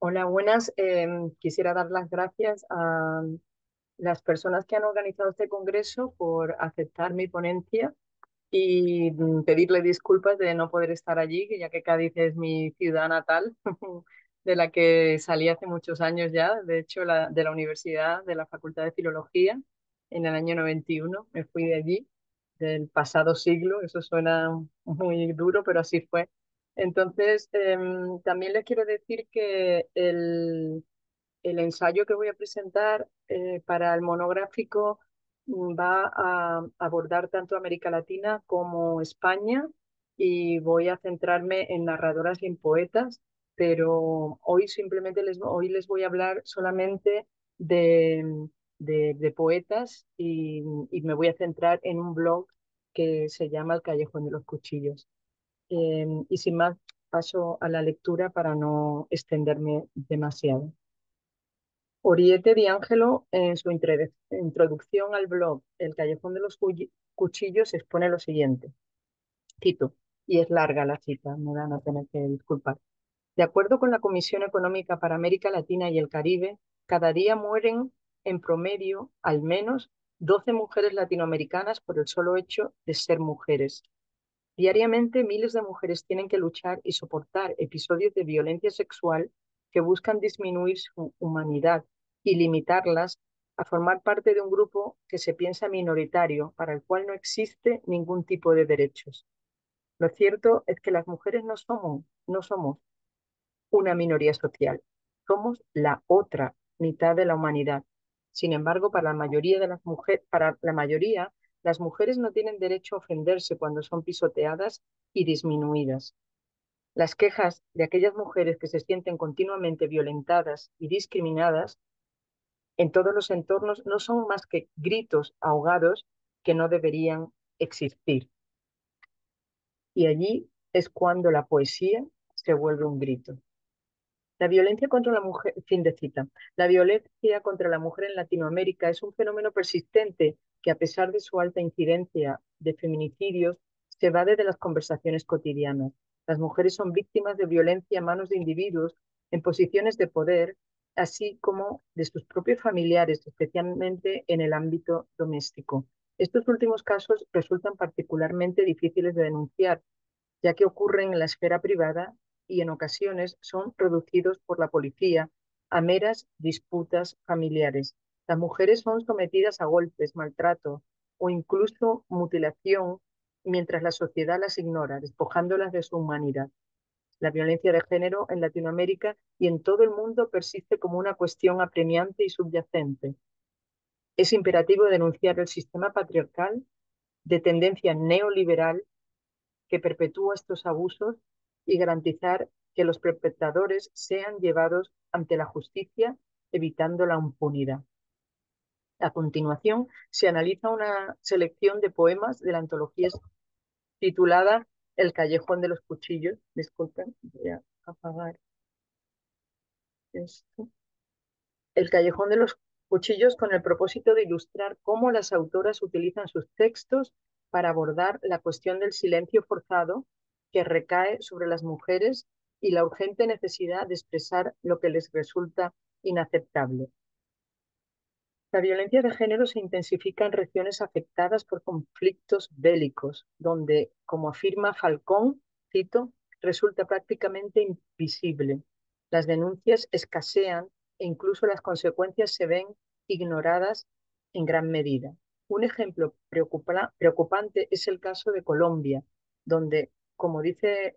Hola, buenas. Quisiera dar las gracias a las personas que han organizado este congreso por aceptar mi ponencia y pedirle disculpas de no poder estar allí, que ya que Cádiz es mi ciudad natal, de la que salí hace muchos años ya, de hecho, de la universidad, de la Facultad de Filología, en el año 91. Me fui de allí, del pasado siglo. Eso suena muy duro, pero así fue. Entonces, también les quiero decir que el ensayo que voy a presentar para el monográfico va a abordar tanto América Latina como España, y voy a centrarme en narradoras y en poetas, pero hoy les voy a hablar solamente de, de poetas, y me voy a centrar en un blog que se llama El Callejón de los Cuchillos. Y sin más, paso a la lectura para no extenderme demasiado. Oriete Di Angelo, en su introducción al blog El Callejón de los Cuchillos, expone lo siguiente. Cito, y es larga la cita, me van a tener que disculpar. De acuerdo con la Comisión Económica para América Latina y el Caribe, cada día mueren en promedio al menos 12 mujeres latinoamericanas por el solo hecho de ser mujeres. Diariamente, miles de mujeres tienen que luchar y soportar episodios de violencia sexual que buscan disminuir su humanidad y limitarlas a formar parte de un grupo que se piensa minoritario, para el cual no existe ningún tipo de derechos. Lo cierto es que las mujeres no somos una minoría social, somos la otra mitad de la humanidad. Sin embargo, para la mayoría, las mujeres no tienen derecho a ofenderse cuando son pisoteadas y disminuidas. Las quejas de aquellas mujeres que se sienten continuamente violentadas y discriminadas en todos los entornos no son más que gritos ahogados que no deberían existir. Y allí es cuando la poesía se vuelve un grito. La violencia contra la mujer, fin de cita. La violencia contra la mujer en Latinoamérica es un fenómeno persistente que, a pesar de su alta incidencia de feminicidios, se evade de las conversaciones cotidianas. Las mujeres son víctimas de violencia a manos de individuos en posiciones de poder, así como de sus propios familiares, especialmente en el ámbito doméstico. Estos últimos casos resultan particularmente difíciles de denunciar, ya que ocurren en la esfera privada y en ocasiones son reducidos por la policía a meras disputas familiares. Las mujeres son sometidas a golpes, maltrato o incluso mutilación, mientras la sociedad las ignora, despojándolas de su humanidad. La violencia de género en Latinoamérica y en todo el mundo persiste como una cuestión apremiante y subyacente. Es imperativo denunciar el sistema patriarcal de tendencia neoliberal que perpetúa estos abusos y garantizar que los perpetradores sean llevados ante la justicia, evitando la impunidad. A continuación, se analiza una selección de poemas de la antología titulada El Callejón de los Cuchillos. Disculpen, voy a apagar esto. El Callejón de los Cuchillos, con el propósito de ilustrar cómo las autoras utilizan sus textos para abordar la cuestión del silencio forzado que recae sobre las mujeres y la urgente necesidad de expresar lo que les resulta inaceptable. La violencia de género se intensifica en regiones afectadas por conflictos bélicos, donde, como afirma Falcón, cito, resulta prácticamente invisible. Las denuncias escasean e incluso las consecuencias se ven ignoradas en gran medida. Un ejemplo preocupante es el caso de Colombia, donde, como dice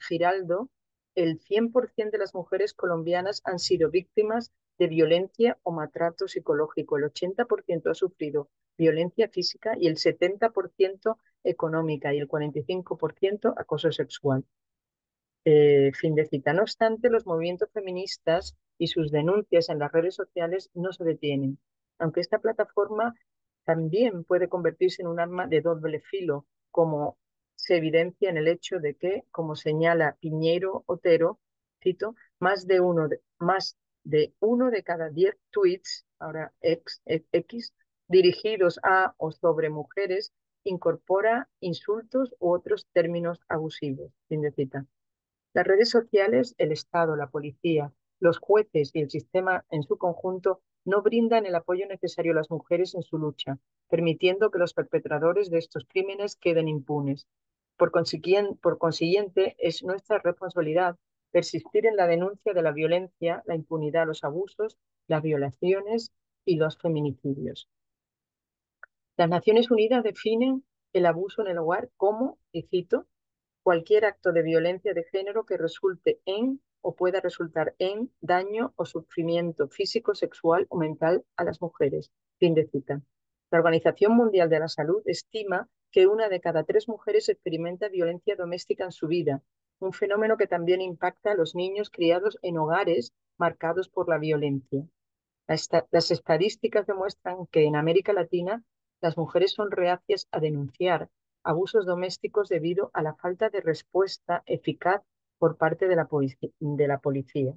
Giraldo, el 100% de las mujeres colombianas han sido víctimas de violencia o maltrato psicológico. El 80% ha sufrido violencia física y el 70% económica, y el 45% acoso sexual. Fin de cita. No obstante, los movimientos feministas y sus denuncias en las redes sociales no se detienen, aunque esta plataforma también puede convertirse en un arma de doble filo, como se evidencia en el hecho de que, como señala Piñeiro Otero, cito, más de uno de cada 10 tweets, ahora X, dirigidos a o sobre mujeres, incorpora insultos u otros términos abusivos. Fin de cita. Las redes sociales, el Estado, la policía Los jueces y el sistema en su conjunto no brindan el apoyo necesario a las mujeres en su lucha, permitiendo que los perpetradores de estos crímenes queden impunes. Por consiguiente, es nuestra responsabilidad persistir en la denuncia de la violencia, la impunidad, los abusos, las violaciones y los feminicidios. Las Naciones Unidas definen el abuso en el hogar como, y cito, cualquier acto de violencia de género que resulte en o pueda resultar en daño o sufrimiento físico, sexual o mental a las mujeres. Fin de cita. La Organización Mundial de la Salud estima que una de cada 3 mujeres experimenta violencia doméstica en su vida, un fenómeno que también impacta a los niños criados en hogares marcados por la violencia. Las estadísticas demuestran que en América Latina las mujeres son reacias a denunciar abusos domésticos debido a la falta de respuesta eficaz por parte de la policía.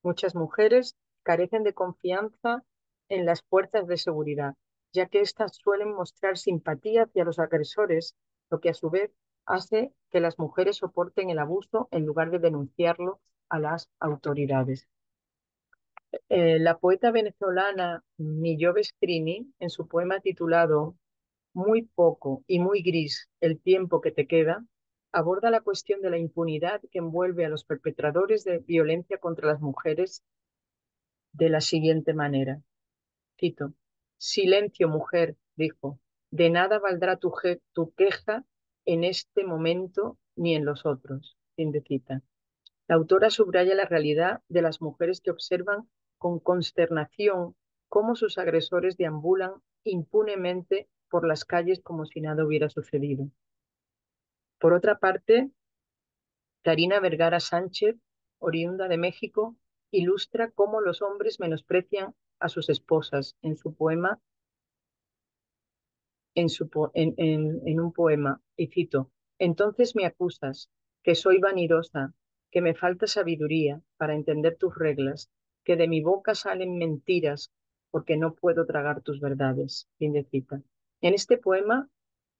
Muchas mujeres carecen de confianza en las fuerzas de seguridad, ya que éstas suelen mostrar simpatía hacia los agresores, lo que a su vez hace que las mujeres soporten el abuso en lugar de denunciarlo a las autoridades. La poeta venezolana Millove Scrini, en su poema titulado Muy poco y muy gris el tiempo que te queda, aborda la cuestión de la impunidad que envuelve a los perpetradores de violencia contra las mujeres de la siguiente manera. Cito, silencio, mujer, dijo, de nada valdrá tu queja en este momento ni en los otros. Fin de cita. La autora subraya la realidad de las mujeres que observan con consternación cómo sus agresores deambulan impunemente por las calles como si nada hubiera sucedido. Por otra parte, Karina Vergara Sánchez, oriunda de México, ilustra cómo los hombres menosprecian a sus esposas en su poema, en un poema, y cito, entonces me acusas, que soy vanidosa, que me falta sabiduría para entender tus reglas, que de mi boca salen mentiras porque no puedo tragar tus verdades. Fin de cita. En este poema,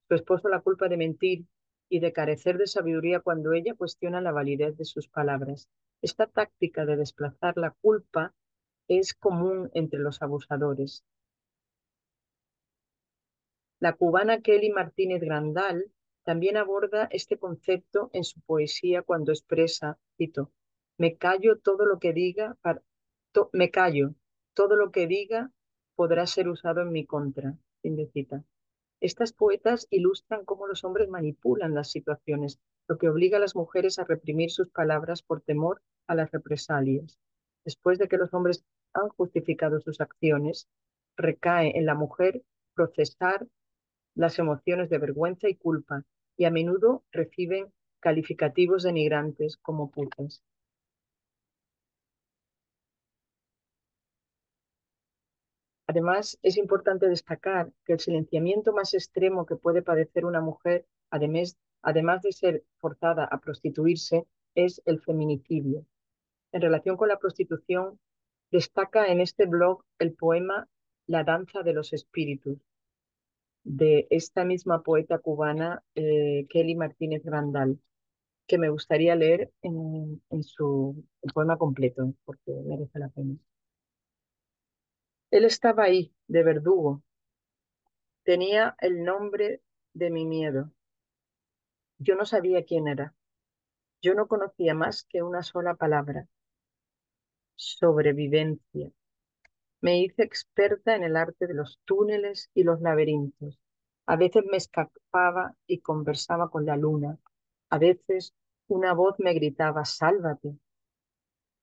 su esposo la culpa de mentir y de carecer de sabiduría cuando ella cuestiona la validez de sus palabras. Esta táctica de desplazar la culpa es común entre los abusadores. La cubana Kelly Martínez Grandal también aborda este concepto en su poesía cuando expresa, cito, me callo todo lo que diga, me callo, todo lo que diga podrá ser usado en mi contra. Fin de cita. Estas poetas ilustran cómo los hombres manipulan las situaciones, lo que obliga a las mujeres a reprimir sus palabras por temor a las represalias. Después de que los hombres han justificado sus acciones, recae en la mujer procesar las emociones de vergüenza y culpa, y a menudo reciben calificativos denigrantes como putas. Además, es importante destacar que el silenciamiento más extremo que puede padecer una mujer, además de ser forzada a prostituirse, es el feminicidio. En relación con la prostitución, destaca en este blog el poema La danza de los espíritus, de esta misma poeta cubana, Kelly Martínez Grandal, que me gustaría leer en su poema completo, porque merece la pena. Él estaba ahí, de verdugo, tenía el nombre de mi miedo. Yo no sabía quién era. Yo no conocía más que una sola palabra, sobrevivencia. Me hice experta en el arte de los túneles y los laberintos. A veces me escapaba y conversaba con la luna. A veces una voz me gritaba, sálvate.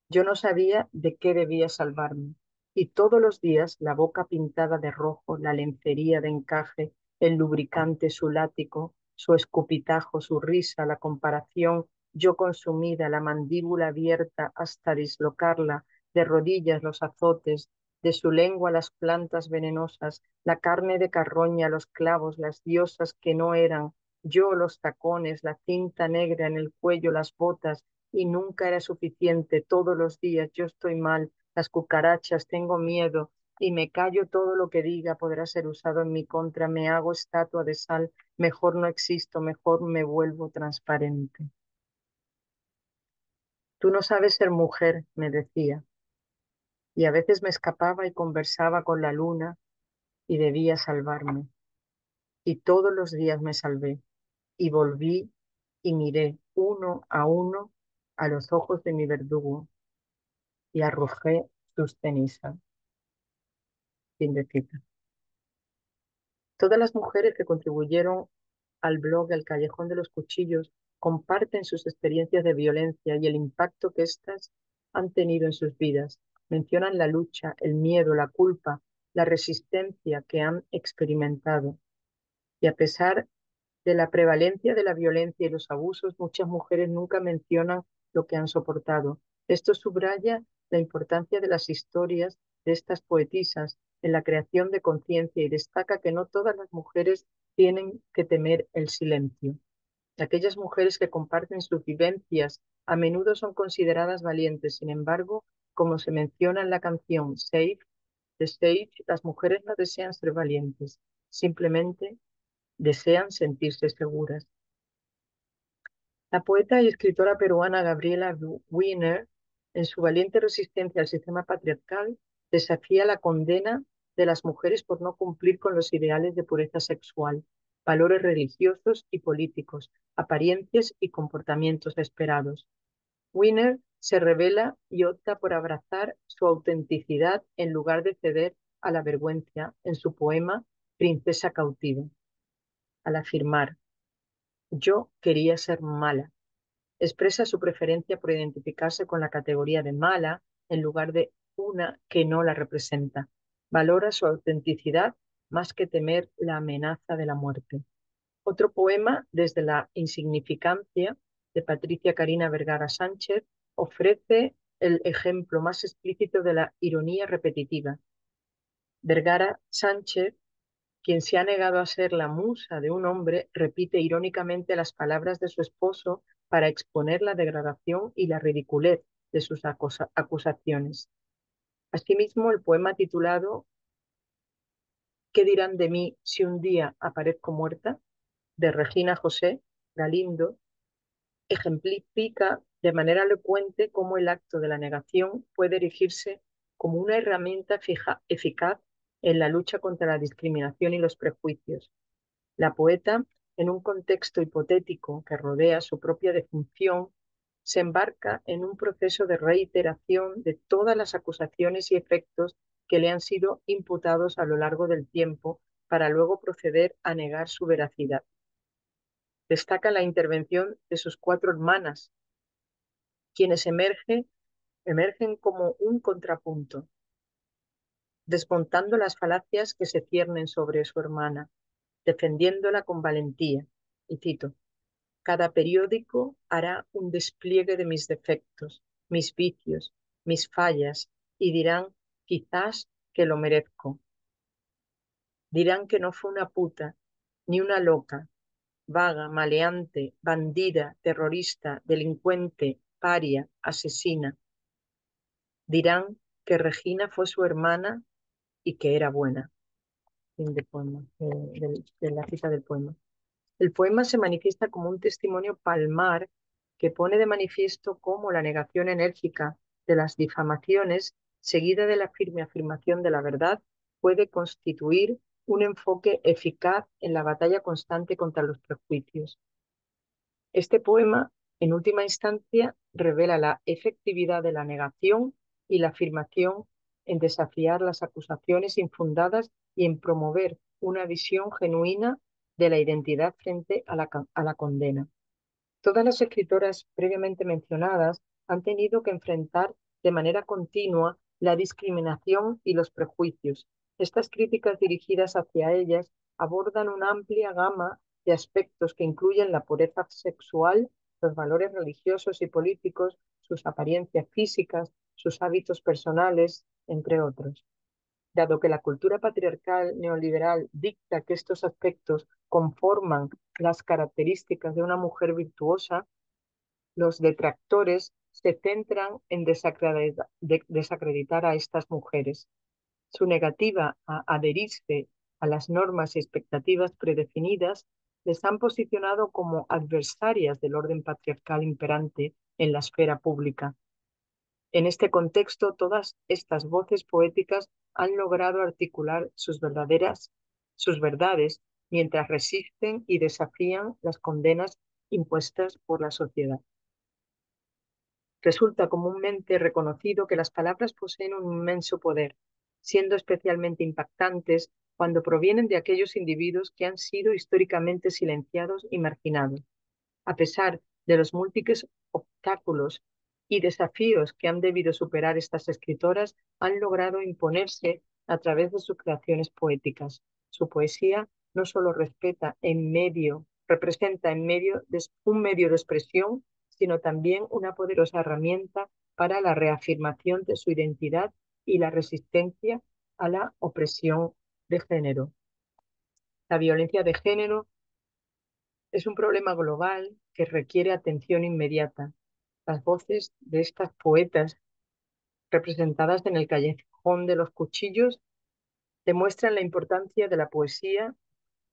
Yo no sabía de qué debía salvarme. Y todos los días la boca pintada de rojo, la lencería de encaje, el lubricante, su látigo, su escupitajo, su risa, la comparación, yo consumida, la mandíbula abierta hasta dislocarla, de rodillas los azotes, de su lengua las plantas venenosas, la carne de carroña, los clavos, las diosas que no eran, yo los tacones, la cinta negra en el cuello, las botas, y nunca era suficiente. Todos los días yo estoy mal, las cucarachas, tengo miedo y me callo todo lo que diga podrá ser usado en mi contra. Me hago estatua de sal, mejor no existo, mejor me vuelvo transparente. Tú no sabes ser mujer, me decía. y a veces me escapaba y conversaba con la luna y debía salvarme. Y todos los días me salvé y volví y miré uno a los ojos de mi verdugo y arrojé sus cenizas. Fin de cita. Todas las mujeres que contribuyeron al blog El Callejón de los Cuchillos comparten sus experiencias de violencia y el impacto que éstas han tenido en sus vidas. Mencionan la lucha, el miedo, la culpa, la resistencia que han experimentado. Y a pesar de la prevalencia de la violencia y los abusos, muchas mujeres nunca mencionan lo que han soportado. Esto subraya la importancia de las historias de estas poetisas en la creación de conciencia y destaca que no todas las mujeres tienen que temer el silencio. Aquellas mujeres que comparten sus vivencias a menudo son consideradas valientes. Sin embargo, como se menciona en la canción Save the Stage, las mujeres no desean ser valientes, simplemente desean sentirse seguras. La poeta y escritora peruana Gabriela Wiener, en su valiente resistencia al sistema patriarcal, desafía la condena de las mujeres por no cumplir con los ideales de pureza sexual, valores religiosos y políticos, apariencias y comportamientos esperados. Wiener se revela y opta por abrazar su autenticidad en lugar de ceder a la vergüenza en su poema Princesa cautiva, al afirmar: yo quería ser mala. Expresa su preferencia por identificarse con la categoría de mala en lugar de una que no la representa. Valora su autenticidad más que temer la amenaza de la muerte. Otro poema, Desde la insignificancia, de Patricia Karina Vergara Sánchez, ofrece el ejemplo más explícito de la ironía repetitiva. Vergara Sánchez, quien se ha negado a ser la musa de un hombre, repite irónicamente las palabras de su esposo para exponer la degradación y la ridiculez de sus acusaciones. Asimismo, el poema titulado ¿Qué dirán de mí si un día aparezco muerta?, de Regina José Galindo, ejemplifica de manera elocuente cómo el acto de la negación puede erigirse como una herramienta eficaz en la lucha contra la discriminación y los prejuicios. La poeta, en un contexto hipotético que rodea su propia defunción, se embarca en un proceso de reiteración de todas las acusaciones y efectos que le han sido imputados a lo largo del tiempo para luego proceder a negar su veracidad. Destaca la intervención de sus 4 hermanas, quienes emergen como un contrapunto, desmontando las falacias que se ciernen sobre su hermana, defendiéndola con valentía. Y cito: cada periódico hará un despliegue de mis defectos, mis vicios, mis fallas, y dirán, quizás, que lo merezco. Dirán que no fue una puta, ni una loca, vaga, maleante, bandida, terrorista, delincuente, paria, asesina. Dirán que Regina fue su hermana y que era buena. Fin de poema, de la cita del poema. El poema se manifiesta como un testimonio palmar que pone de manifiesto cómo la negación enérgica de las difamaciones, seguida de la firme afirmación de la verdad, puede constituir un enfoque eficaz en la batalla constante contra los prejuicios. Este poema, en última instancia, revela la efectividad de la negación y la afirmación en desafiar las acusaciones infundadas y en promover una visión genuina de la identidad frente a la condena. Todas las escritoras previamente mencionadas han tenido que enfrentar de manera continua la discriminación y los prejuicios. Estas críticas dirigidas hacia ellas abordan una amplia gama de aspectos que incluyen la pureza sexual, los valores religiosos y políticos, sus apariencias físicas, sus hábitos personales, entre otros. Dado que la cultura patriarcal neoliberal dicta que estos aspectos conforman las características de una mujer virtuosa, los detractores se centran en desacreditar a estas mujeres. Su negativa a adherirse a las normas y expectativas predefinidas les han posicionado como adversarias del orden patriarcal imperante en la esfera pública. En este contexto, todas estas voces poéticas han logrado articular sus verdades, mientras resisten y desafían las condenas impuestas por la sociedad. Resulta comúnmente reconocido que las palabras poseen un inmenso poder, siendo especialmente impactantes cuando provienen de aquellos individuos que han sido históricamente silenciados y marginados. A pesar de los múltiples obstáculos y desafíos que han debido superar estas escritoras, han logrado imponerse a través de sus creaciones poéticas. Su poesía no solo representa un medio de expresión, sino también una poderosa herramienta para la reafirmación de su identidad y la resistencia a la opresión de género. La violencia de género es un problema global que requiere atención inmediata. Las voces de estas poetas, representadas en el callejón de los cuchillos, demuestran la importancia de la poesía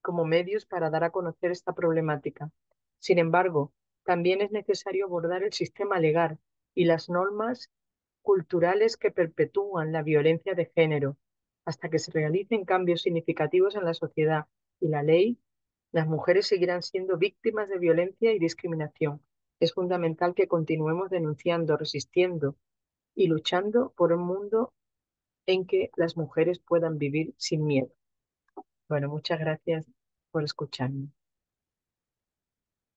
como medios para dar a conocer esta problemática. Sin embargo, también es necesario abordar el sistema legal y las normas culturales que perpetúan la violencia de género. Hasta que se realicen cambios significativos en la sociedad y la ley, las mujeres seguirán siendo víctimas de violencia y discriminación. Es fundamental que continuemos denunciando, resistiendo y luchando por un mundo en que las mujeres puedan vivir sin miedo. Bueno, muchas gracias por escucharme.